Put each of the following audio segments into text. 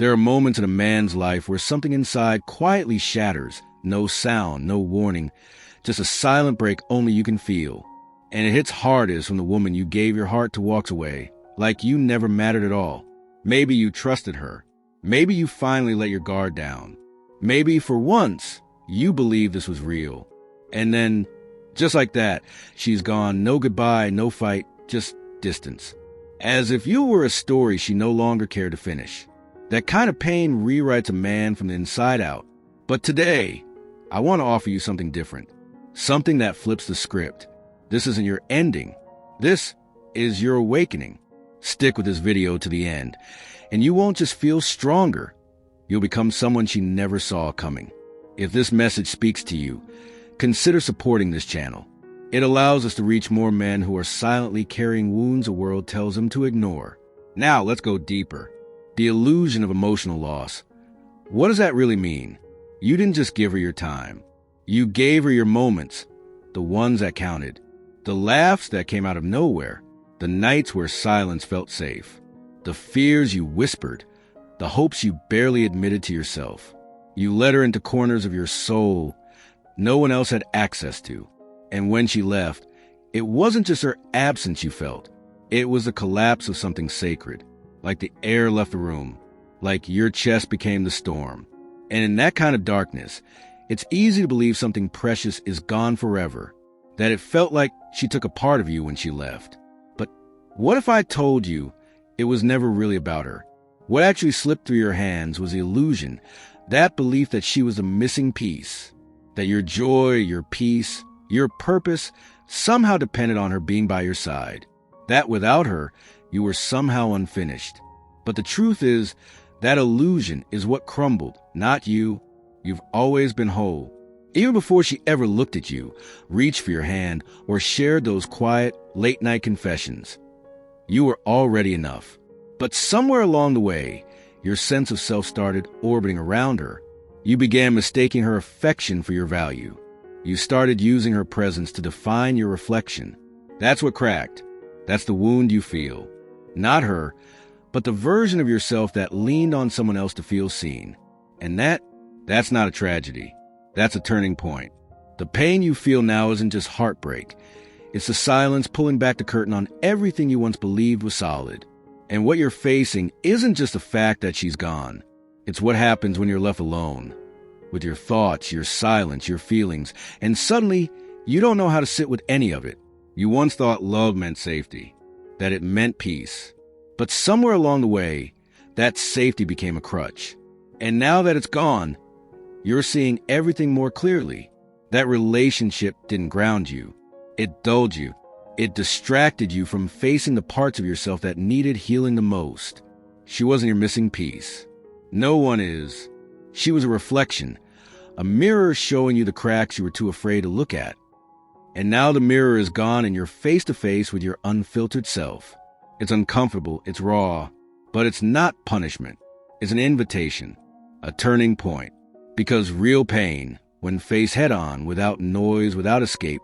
There are moments in a man's life where something inside quietly shatters. No sound, no warning, just a silent break only you can feel. And it hits hardest when the woman you gave your heart to walks away, like you never mattered at all. Maybe you trusted her. Maybe you finally let your guard down. Maybe for once, you believed this was real. And then, just like that, she's gone. No goodbye, no fight, just distance. As if you were a story she no longer cared to finish. That kind of pain rewrites a man from the inside out. But today, I want to offer you something different. Something that flips the script. This isn't your ending. This is your awakening. Stick with this video to the end, and you won't just feel stronger. You'll become someone she never saw coming. If this message speaks to you, consider supporting this channel. It allows us to reach more men who are silently carrying wounds the world tells them to ignore. Now, let's go deeper. The illusion of emotional loss. What does that really mean? You didn't just give her your time. You gave her your moments, the ones that counted, the laughs that came out of nowhere, the nights where silence felt safe, the fears you whispered, the hopes you barely admitted to yourself. You let her into corners of your soul no one else had access to. And when she left, it wasn't just her absence you felt. It was the collapse of something sacred, like the air left the room, like your chest became the storm. And in that kind of darkness, it's easy to believe something precious is gone forever, that it felt like she took a part of you when she left. But what if I told you it was never really about her? What actually slipped through your hands was the illusion, that belief that she was the missing piece, that your joy, your peace, your purpose somehow depended on her being by your side, that without her, you were somehow unfinished. But the truth is, that illusion is what crumbled, not you. You've always been whole. Even before she ever looked at you, reached for your hand, or shared those quiet, late-night confessions, you were already enough. But somewhere along the way, your sense of self started orbiting around her. You began mistaking her affection for your value. You started using her presence to define your reflection. That's what cracked. That's the wound you feel. Not her, but the version of yourself that leaned on someone else to feel seen. And that's not a tragedy. That's a turning point. The pain you feel now isn't just heartbreak. It's the silence pulling back the curtain on everything you once believed was solid. And what you're facing isn't just the fact that she's gone. It's what happens when you're left alone, with your thoughts, your silence, your feelings, and suddenly you don't know how to sit with any of it. You once thought love meant safety, that it meant peace. But somewhere along the way, that safety became a crutch. And now that it's gone, you're seeing everything more clearly. That relationship didn't ground you. It dulled you. It distracted you from facing the parts of yourself that needed healing the most. She wasn't your missing piece. No one is. She was a reflection, a mirror showing you the cracks you were too afraid to look at. And now the mirror is gone and you're face to face with your unfiltered self. It's uncomfortable, it's raw, but it's not punishment. It's an invitation, a turning point. Because real pain, when faced head on, without noise, without escape,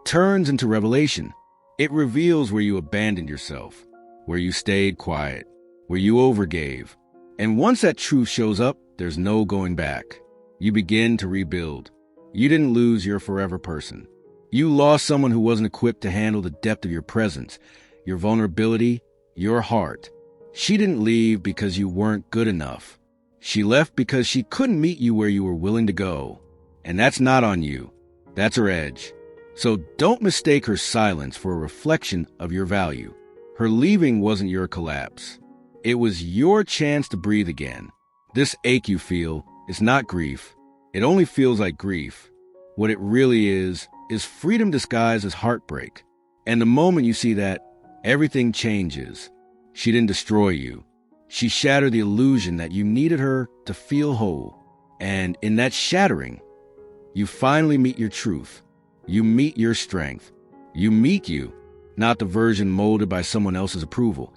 turns into revelation. It reveals where you abandoned yourself, where you stayed quiet, where you overgave. And once that truth shows up, there's no going back. You begin to rebuild. You didn't lose your forever person. You lost someone who wasn't equipped to handle the depth of your presence, your vulnerability, your heart. She didn't leave because you weren't good enough. She left because she couldn't meet you where you were willing to go. And that's not on you. That's her edge. So don't mistake her silence for a reflection of your value. Her leaving wasn't your collapse. It was your chance to breathe again. This ache you feel is not grief. It only feels like grief. What it really is freedom disguised as heartbreak. And the moment you see that, everything changes. She didn't destroy you. She shattered the illusion that you needed her to feel whole. And in that shattering, you finally meet your truth. You meet your strength. You meet you, not the version molded by someone else's approval,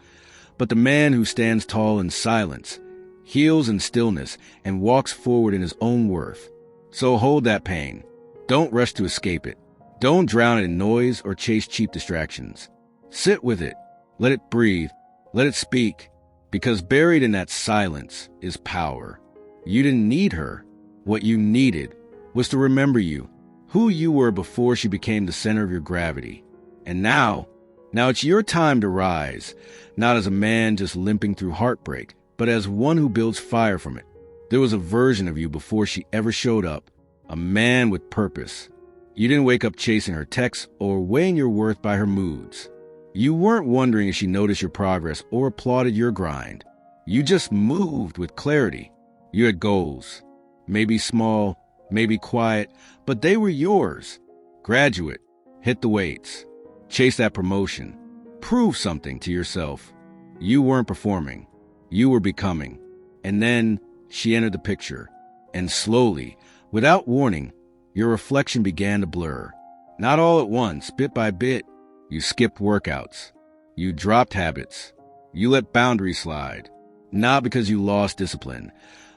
but the man who stands tall in silence, heals in stillness, and walks forward in his own worth. So hold that pain. Don't rush to escape it. Don't drown it in noise or chase cheap distractions. Sit with it. Let it breathe. Let it speak. Because buried in that silence is power. You didn't need her. What you needed was to remember you, who you were before she became the center of your gravity. And now it's your time to rise, not as a man just limping through heartbreak, but as one who builds fire from it. There was a version of you before she ever showed up, a man with purpose. You didn't wake up chasing her texts or weighing your worth by her moods. You weren't wondering if she noticed your progress or applauded your grind. You just moved with clarity. You had goals, maybe small, maybe quiet, but they were yours. Graduate, hit the weights, chase that promotion, prove something to yourself. You weren't performing, you were becoming. And then she entered the picture, and slowly, without warning, your reflection began to blur. Not all at once, bit by bit. You skipped workouts. You dropped habits. You let boundaries slide. Not because you lost discipline,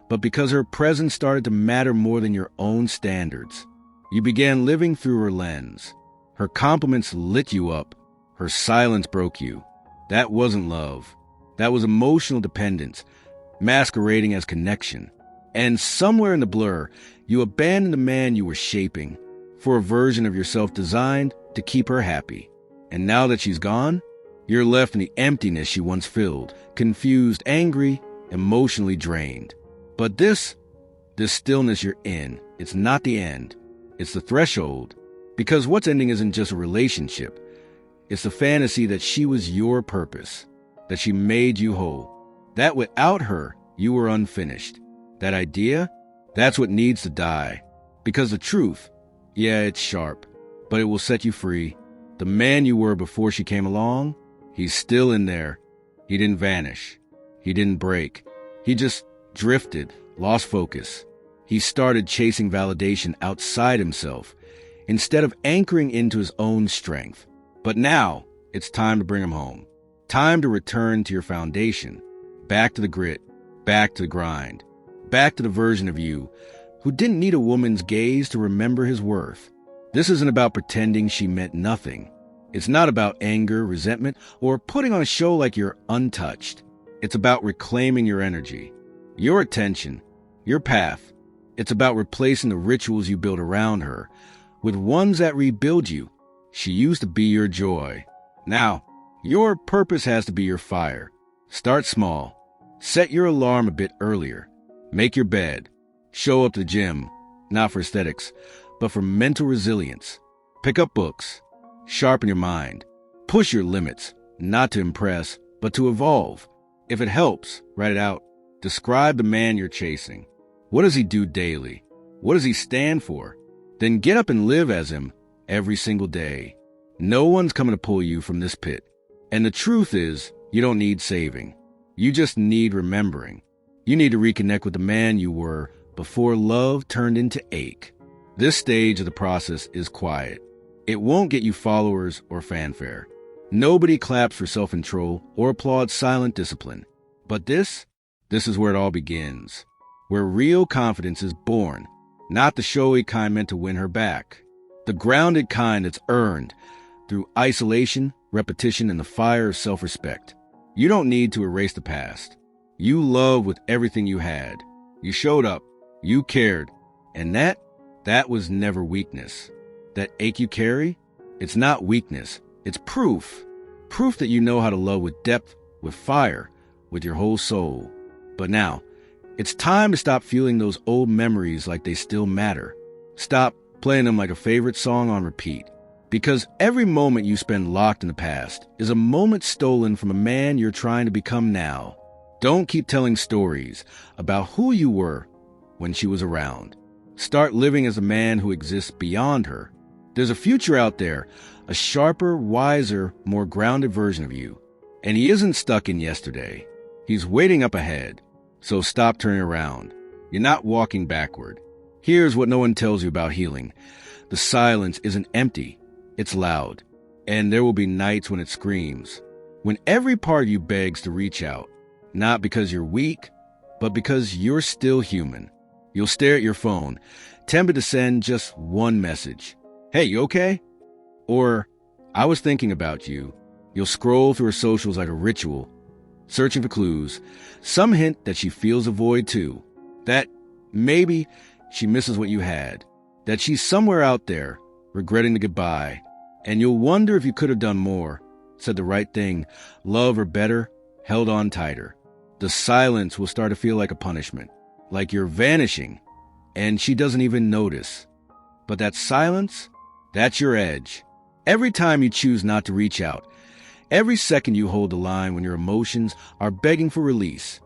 but because her presence started to matter more than your own standards. You began living through her lens. Her compliments lit you up. Her silence broke you. That wasn't love. That was emotional dependence, masquerading as connection. And somewhere in the blur, you abandoned the man you were shaping for a version of yourself designed to keep her happy. And now that she's gone, you're left in the emptiness she once filled, confused, angry, emotionally drained. But this stillness you're in, it's not the end. It's the threshold. Because what's ending isn't just a relationship. It's the fantasy that she was your purpose, that she made you whole, that without her, you were unfinished. That idea, that's what needs to die. Because the truth, yeah, it's sharp, but it will set you free. The man you were before she came along, he's still in there. He didn't vanish. He didn't break. He just drifted, lost focus. He started chasing validation outside himself instead of anchoring into his own strength. But now, it's time to bring him home. Time to return to your foundation. Back to the grit. Back to the grind. Back to the version of you who didn't need a woman's gaze to remember his worth. This isn't about pretending she meant nothing. It's not about anger, resentment, or putting on a show like you're untouched. It's about reclaiming your energy, your attention, your path. It's about replacing the rituals you built around her with ones that rebuild you. She used to be your joy. Now, your purpose has to be your fire. Start small. Set your alarm a bit earlier. Make your bed. Show up to the gym, not for aesthetics, but for mental resilience. Pick up books. Sharpen your mind. Push your limits, not to impress, but to evolve. If it helps, write it out. Describe the man you're chasing. What does he do daily? What does he stand for? Then get up and live as him every single day. No one's coming to pull you from this pit. And the truth is, you don't need saving. You just need remembering. You need to reconnect with the man you were before love turned into ache. This stage of the process is quiet. It won't get you followers or fanfare. Nobody claps for self-control or applauds silent discipline. But this is where it all begins. Where real confidence is born. Not the showy kind meant to win her back. The grounded kind that's earned through isolation, repetition, and the fire of self-respect. You don't need to erase the past. You loved with everything you had. You showed up. You cared. And that was never weakness. That ache you carry, it's not weakness. It's proof. Proof that you know how to love with depth, with fire, with your whole soul. But now, it's time to stop feeling those old memories like they still matter. Stop playing them like a favorite song on repeat. Because every moment you spend locked in the past is a moment stolen from a man you're trying to become now. Don't keep telling stories about who you were when she was around. Start living as a man who exists beyond her. There's a future out there, a sharper, wiser, more grounded version of you. And he isn't stuck in yesterday. He's waiting up ahead. So stop turning around. You're not walking backward. Here's what no one tells you about healing. The silence isn't empty. It's loud. And there will be nights when it screams. When every part of you begs to reach out. Not because you're weak, but because you're still human. You'll stare at your phone, tempted to send just one message. Hey, you okay? Or, I was thinking about you. You'll scroll through her socials like a ritual, searching for clues. Some hint that she feels a void too, that maybe she misses what you had, that she's somewhere out there, regretting the goodbye. And you'll wonder if you could have done more, said the right thing, love her better, held on tighter. The silence will start to feel like a punishment, like you're vanishing, and she doesn't even notice. But that silence, that's your edge. Every time you choose not to reach out, every second you hold the line when your emotions are begging for release,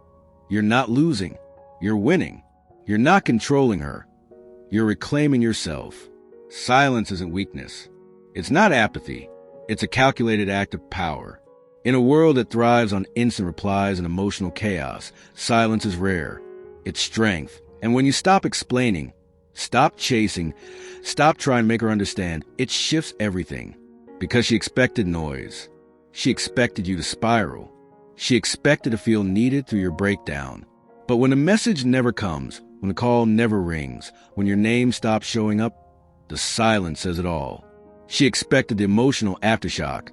you're not losing, you're winning. You're not controlling her. You're reclaiming yourself. Silence isn't weakness. It's not apathy. It's a calculated act of power. In a world that thrives on instant replies and emotional chaos, silence is rare. It's strength. And when you stop explaining, stop chasing, stop trying to make her understand, it shifts everything. Because she expected noise. She expected you to spiral. She expected to feel needed through your breakdown. But when the message never comes, when the call never rings, when your name stops showing up, the silence says it all. She expected the emotional aftershock,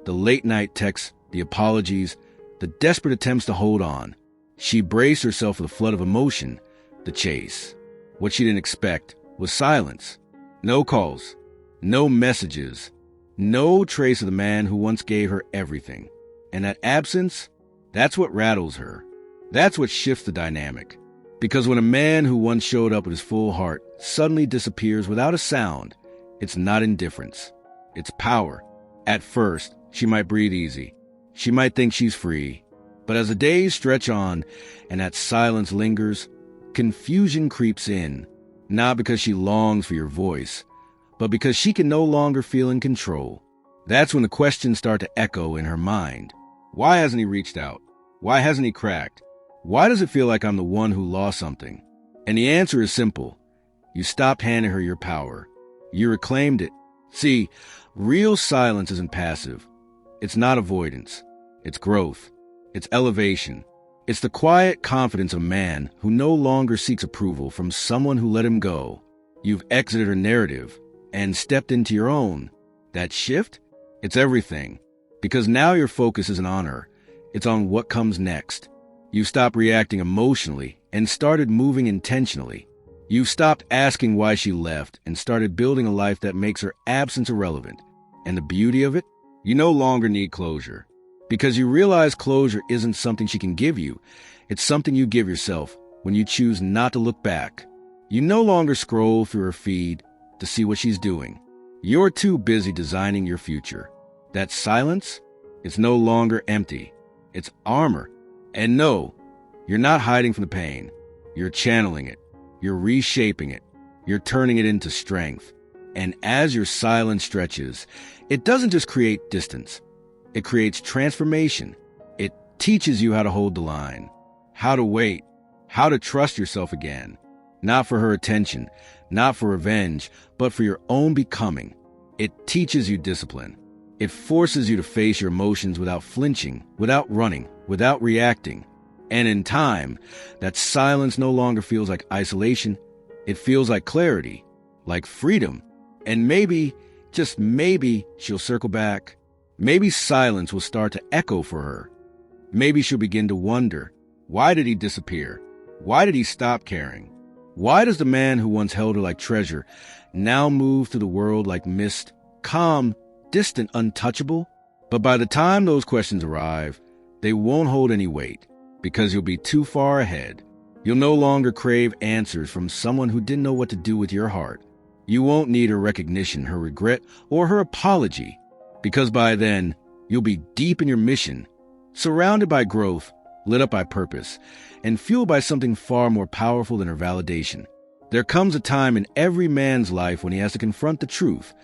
the late-night texts, the apologies, the desperate attempts to hold on. She braced herself for the flood of emotion, the chase. What she didn't expect was silence. No calls, no messages, no trace of the man who once gave her everything. And that absence, that's what rattles her. That's what shifts the dynamic. Because when a man who once showed up with his full heart suddenly disappears without a sound, it's not indifference. It's power. At first, she might breathe easy. She might think she's free. But as the days stretch on and that silence lingers, confusion creeps in. Not because she longs for your voice, but because she can no longer feel in control. That's when the questions start to echo in her mind. Why hasn't he reached out? Why hasn't he cracked? Why does it feel like I'm the one who lost something? And the answer is simple. You stopped handing her your power. You reclaimed it. See, real silence isn't passive. It's not avoidance. It's growth. It's elevation. It's the quiet confidence of a man who no longer seeks approval from someone who let him go. You've exited her narrative and stepped into your own. That shift? It's everything. Because now your focus isn't on her. It's on what comes next. You've stopped reacting emotionally and started moving intentionally. You've stopped asking why she left and started building a life that makes her absence irrelevant. And the beauty of it? You no longer need closure. Because you realize closure isn't something she can give you. It's something you give yourself when you choose not to look back. You no longer scroll through her feed to see what she's doing. You're too busy designing your future. That silence? It's no longer empty. It's armor. And no, you're not hiding from the pain. You're channeling it. You're reshaping it. You're turning it into strength. And as your silence stretches, it doesn't just create distance. It creates transformation. It teaches you how to hold the line, how to wait, how to trust yourself again. Not for her attention, not for revenge, but for your own becoming. It teaches you discipline. It forces you to face your emotions without flinching, without running, without reacting. And in time, that silence no longer feels like isolation. It feels like clarity, like freedom. And maybe, just maybe, she'll circle back. Maybe silence will start to echo for her. Maybe she'll begin to wonder, why did he disappear? Why did he stop caring? Why does the man who once held her like treasure now move through the world like mist, calm, distant, untouchable? But by the time those questions arrive, they won't hold any weight, because you'll be too far ahead. You'll no longer crave answers from someone who didn't know what to do with your heart. You won't need her recognition, her regret, or her apology, because by then, you'll be deep in your mission, surrounded by growth, lit up by purpose, and fueled by something far more powerful than her validation. There comes a time in every man's life when he has to confront the truth.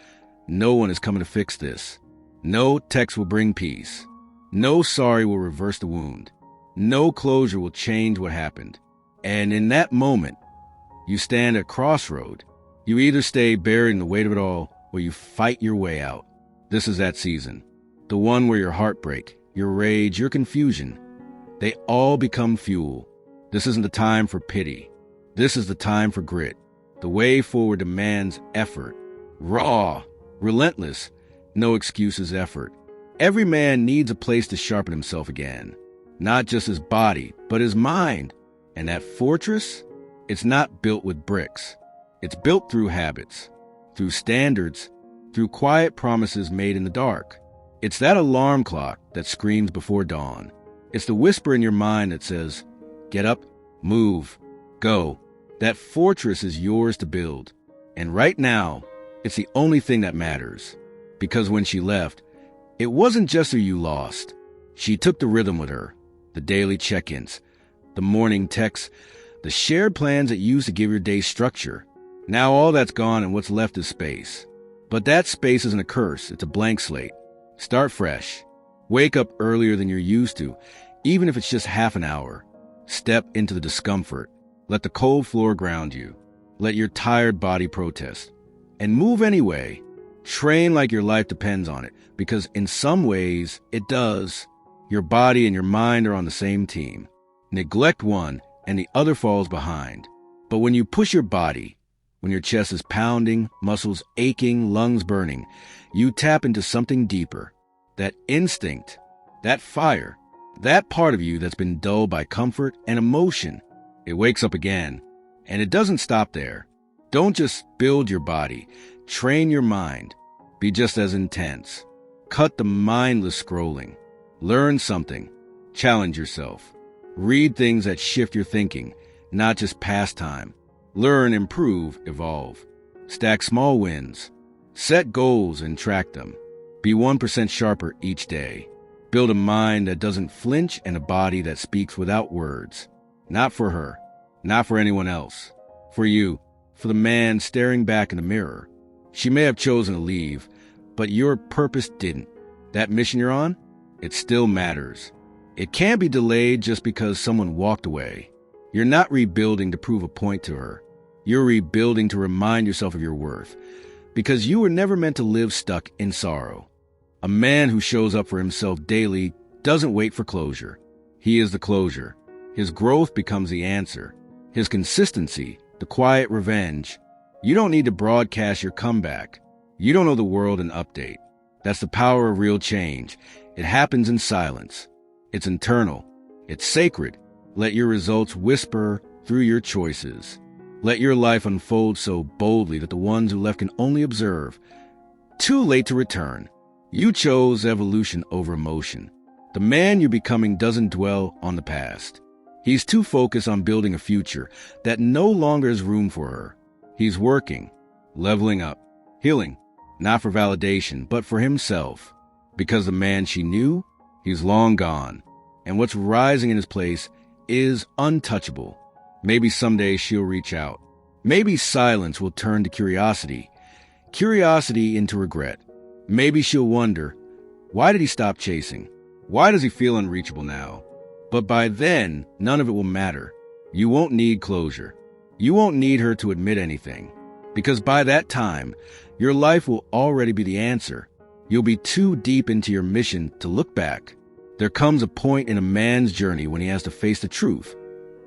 No one is coming to fix this. No text will bring peace. No sorry will reverse the wound. No closure will change what happened. And in that moment, you stand at a crossroad. You either stay buried in the weight of it all, or you fight your way out. This is that season. The one where your heartbreak, your rage, your confusion, they all become fuel. This isn't the time for pity. This is the time for grit. The way forward demands effort. Raw, relentless, no excuses effort. Every man needs a place to sharpen himself again. Not just his body, but his mind. And that fortress, it's not built with bricks. It's built through habits, through standards, through quiet promises made in the dark. It's that alarm clock that screams before dawn. It's the whisper in your mind that says, get up, move, go. That fortress is yours to build. And right now, it's the only thing that matters. Because when she left, it wasn't just who you lost. She took the rhythm with her, the daily check-ins, the morning texts, the shared plans that used to give your day structure. Now all that's gone and what's left is space. But that space isn't a curse, it's a blank slate. Start fresh. Wake up earlier than you're used to, even if it's just half an hour. Step into the discomfort. Let the cold floor ground you. Let your tired body protest. And move anyway. Train like your life depends on it, because in some ways, it does. Your body and your mind are on the same team. Neglect one, and the other falls behind. But when you push your body, when your chest is pounding, muscles aching, lungs burning, you tap into something deeper. That instinct, that fire, that part of you that's been dulled by comfort and emotion. It wakes up again. And it doesn't stop there. Don't just build your body. Train your mind. Be just as intense. Cut the mindless scrolling. Learn something. Challenge yourself. Read things that shift your thinking, not just pastime. Learn, improve, evolve. Stack small wins. Set goals and track them. Be 1% sharper each day. Build a mind that doesn't flinch and a body that speaks without words. Not for her. Not for anyone else. For you. For the man staring back in the mirror. She may have chosen to leave, but your purpose didn't. That mission you're on, it still matters. It can't be delayed just because someone walked away. You're not rebuilding to prove a point to her. You're rebuilding to remind yourself of your worth. Because you were never meant to live stuck in sorrow. A man who shows up for himself daily doesn't wait for closure. He is the closure. His growth becomes the answer. His consistency, the quiet revenge. You don't need to broadcast your comeback. You don't owe the world an update. That's the power of real change. It happens in silence. It's internal. It's sacred. Let your results whisper through your choices. Let your life unfold so boldly that the ones who left can only observe. Too late to return. You chose evolution over emotion. The man you're becoming doesn't dwell on the past. He's too focused on building a future that no longer has room for her. He's working, leveling up, healing, not for validation, but for himself. Because the man she knew, he's long gone. And what's rising in his place is untouchable. Maybe someday she'll reach out. Maybe silence will turn to curiosity. Curiosity into regret. Maybe she'll wonder, why did he stop chasing? Why does he feel unreachable now? But by then, none of it will matter. You won't need closure. You won't need her to admit anything. Because by that time, your life will already be the answer. You'll be too deep into your mission to look back. There comes a point in a man's journey when he has to face the truth.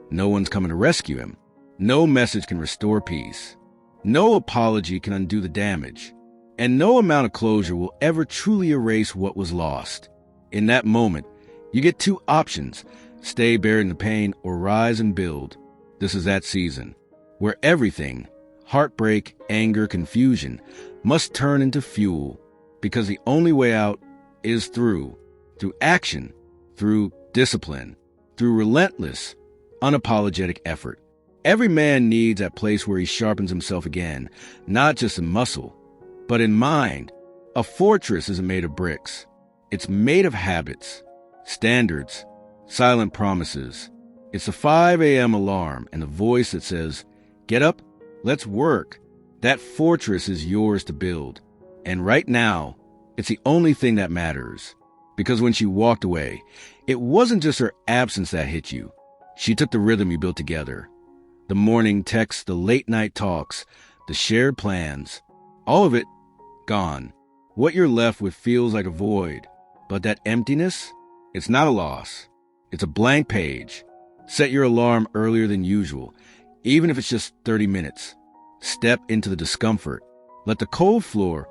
No one's coming to rescue him. No message can restore peace. No apology can undo the damage. And no amount of closure will ever truly erase what was lost. In that moment, you get two options: stay buried in the pain or rise and build. This is that season where everything, heartbreak, anger, confusion, must turn into fuel. Because the only way out is through action, through discipline, through relentless, unapologetic effort. Every man needs that place where he sharpens himself again, not just in muscle, but in mind. A fortress isn't made of bricks. It's made of habits, standards, silent promises. It's a 5 a.m. alarm and the voice that says, get up, let's work. That fortress is yours to build. And right now, it's the only thing that matters. Because when she walked away, it wasn't just her absence that hit you. She took the rhythm you built together. The morning texts, the late night talks, the shared plans, all of it gone. What you're left with feels like a void. But that emptiness, it's not a loss. It's a blank page. Set your alarm earlier than usual, even if it's just 30 minutes. Step into the discomfort. Let the cold floor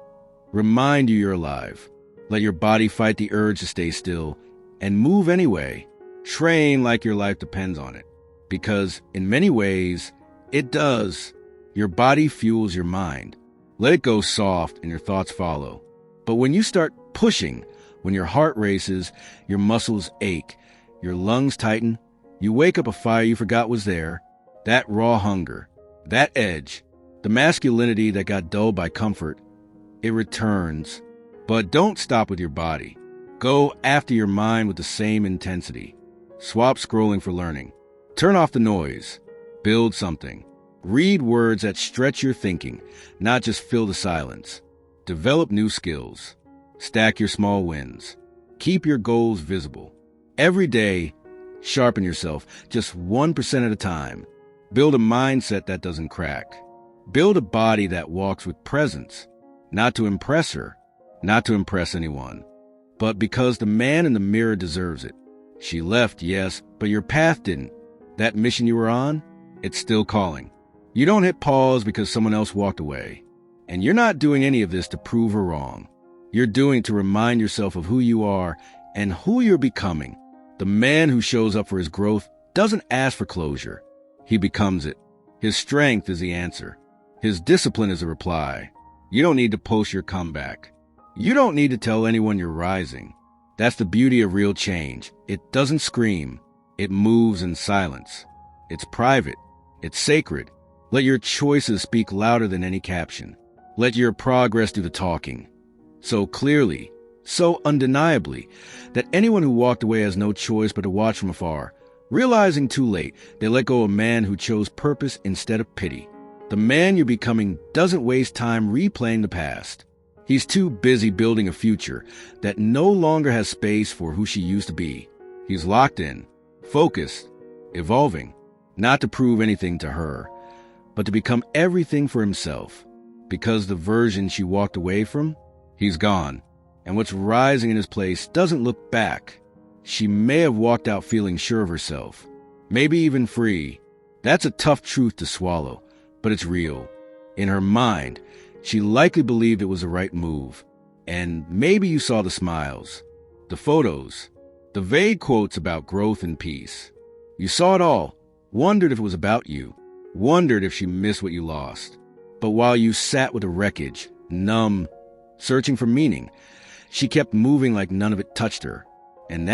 remind you you're alive. Let your body fight the urge to stay still and move anyway. Train like your life depends on it. Because in many ways, it does. Your body fuels your mind. Let it go soft and your thoughts follow. But when you start pushing, when your heart races, your muscles ache, your lungs tighten, you wake up a fire you forgot was there, that raw hunger, that edge, the masculinity that got dulled by comfort, it returns. But don't stop with your body. Go after your mind with the same intensity. Swap scrolling for learning. Turn off the noise. Build something. Read words that stretch your thinking, not just fill the silence. Develop new skills. Stack your small wins. Keep your goals visible. Every day, sharpen yourself just 1% at a time. Build a mindset that doesn't crack. Build a body that walks with presence, not to impress her, not to impress anyone, but because the man in the mirror deserves it. She left, yes, but your path didn't. That mission you were on, it's still calling. You don't hit pause because someone else walked away. And you're not doing any of this to prove her wrong. You're doing it to remind yourself of who you are and who you're becoming. The man who shows up for his growth doesn't ask for closure. He becomes it. His strength is the answer. His discipline is a reply. You don't need to post your comeback. You don't need to tell anyone you're rising. That's the beauty of real change. It doesn't scream. It moves in silence. It's private. It's sacred. Let your choices speak louder than any caption. Let your progress do the talking. So clearly, so undeniably, that anyone who walked away has no choice but to watch from afar, realizing too late they let go of a man who chose purpose instead of pity. The man you're becoming doesn't waste time replaying the past. He's too busy building a future that no longer has space for who she used to be. He's locked in, focused, evolving, not to prove anything to her, but to become everything for himself. Because the version she walked away from, he's gone. And what's rising in his place doesn't look back. She may have walked out feeling sure of herself, maybe even free. That's a tough truth to swallow, but it's real. In her mind, she likely believed it was the right move. And maybe you saw the smiles, the photos, the vague quotes about growth and peace. You saw it all, wondered if it was about you, wondered if she missed what you lost. But while you sat with the wreckage, numb, searching for meaning, she kept moving like none of it touched her. And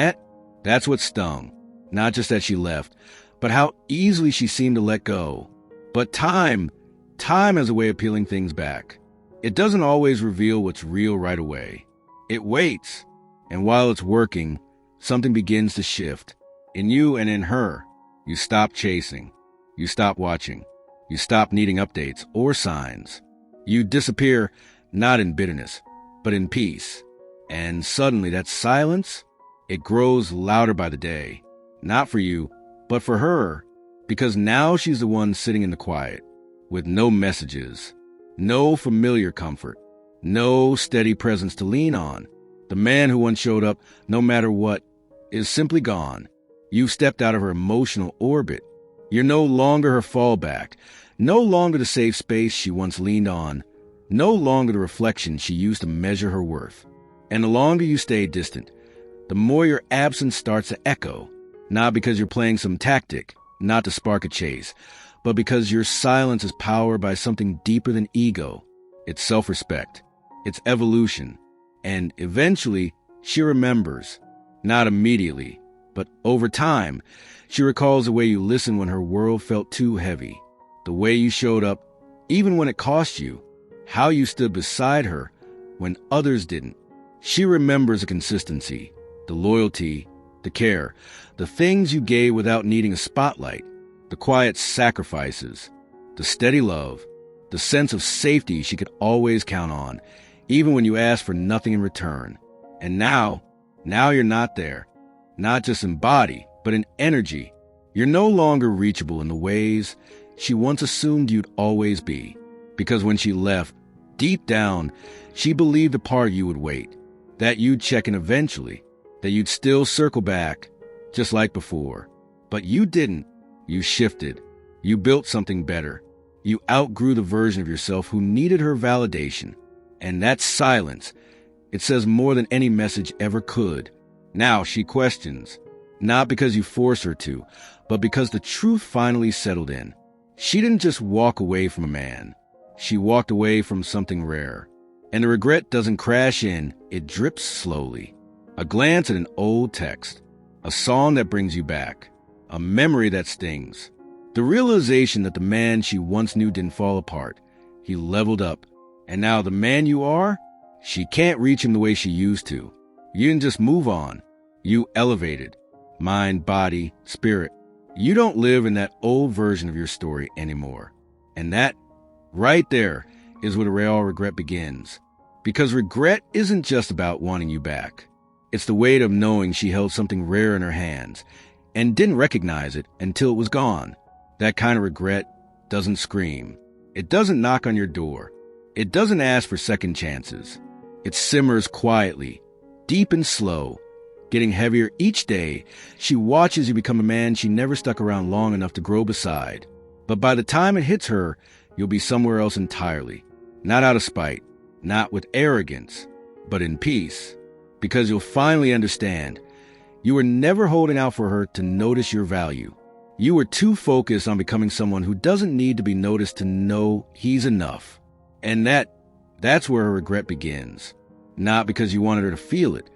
that's what stung. Not just that she left, but how easily she seemed to let go. But time has a way of peeling things back. It doesn't always reveal what's real right away. It waits. And while it's working, something begins to shift. In you and in her, you stop chasing. You stop watching. You stop needing updates or signs. You disappear, not in bitterness, but in peace. And suddenly that silence, it grows louder by the day. Not for you, but for her. Because now she's the one sitting in the quiet, with no messages, no familiar comfort, no steady presence to lean on. The man who once showed up, no matter what, is simply gone. You've stepped out of her emotional orbit. You're no longer her fallback, no longer the safe space she once leaned on, no longer the reflection she used to measure her worth. And the longer you stay distant, the more your absence starts to echo, not because you're playing some tactic, not to spark a chase, but because your silence is powered by something deeper than ego. It's self-respect, it's evolution, and eventually she remembers, not immediately, but over time, she recalls the way you listened when her world felt too heavy, the way you showed up, even when it cost you, how you stood beside her when others didn't. She remembers the consistency, the loyalty, the care, the things you gave without needing a spotlight, the quiet sacrifices, the steady love, the sense of safety she could always count on, even when you asked for nothing in return. And now you're not there, not just in body, but in energy. You're no longer reachable in the ways she once assumed you'd always be. Because when she left, deep down, she believed a part of you would wait, that you'd check in eventually, that you'd still circle back, just like before. But you didn't. You shifted. You built something better. You outgrew the version of yourself who needed her validation. And that silence, it says more than any message ever could. Now she questions. Not because you forced her to, but because the truth finally settled in. She didn't just walk away from a man. She walked away from something rare. And the regret doesn't crash in, it drips slowly. A glance at an old text, a song that brings you back, a memory that stings. The realization that the man she once knew didn't fall apart. He leveled up. And now the man you are, she can't reach him the way she used to. You didn't just move on. You elevated. Mind, body, spirit. You don't live in that old version of your story anymore. And that, right there, is where the real regret begins. Because regret isn't just about wanting you back. It's the weight of knowing she held something rare in her hands and didn't recognize it until it was gone. That kind of regret doesn't scream. It doesn't knock on your door. It doesn't ask for second chances. It simmers quietly, deep and slow, getting heavier each day. She watches you become a man she never stuck around long enough to grow beside. But by the time it hits her, you'll be somewhere else entirely. Not out of spite, not with arrogance, but in peace. Because you'll finally understand, you were never holding out for her to notice your value. You were too focused on becoming someone who doesn't need to be noticed to know he's enough. And that's where her regret begins. Not because you wanted her to feel it,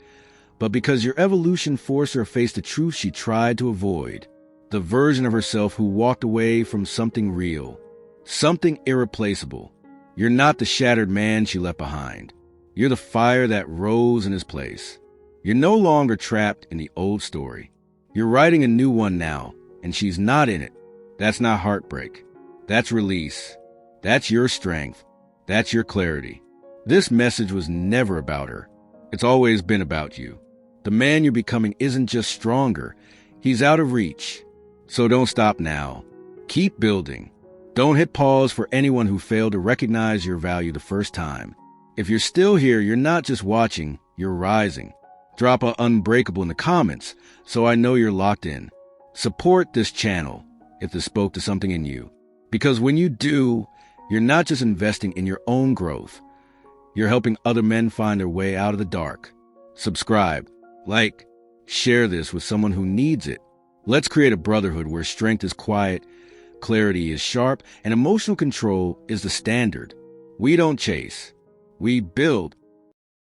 but because your evolution forced her to face the truth she tried to avoid. The version of herself who walked away from something real, something irreplaceable. You're not the shattered man she left behind. You're the fire that rose in his place. You're no longer trapped in the old story. You're writing a new one now, and she's not in it. That's not heartbreak. That's release. That's your strength. That's your clarity. This message was never about her. It's always been about you. The man you're becoming isn't just stronger. He's out of reach. So don't stop now. Keep building. Don't hit pause for anyone who failed to recognize your value the first time. If you're still here, you're not just watching, you're rising. Drop a unbreakable in the comments so I know you're locked in. Support this channel if this spoke to something in you. Because when you do, you're not just investing in your own growth. You're helping other men find their way out of the dark. Subscribe, like, share this with someone who needs it. Let's create a brotherhood where strength is quiet, clarity is sharp, and emotional control is the standard. We don't chase. We build.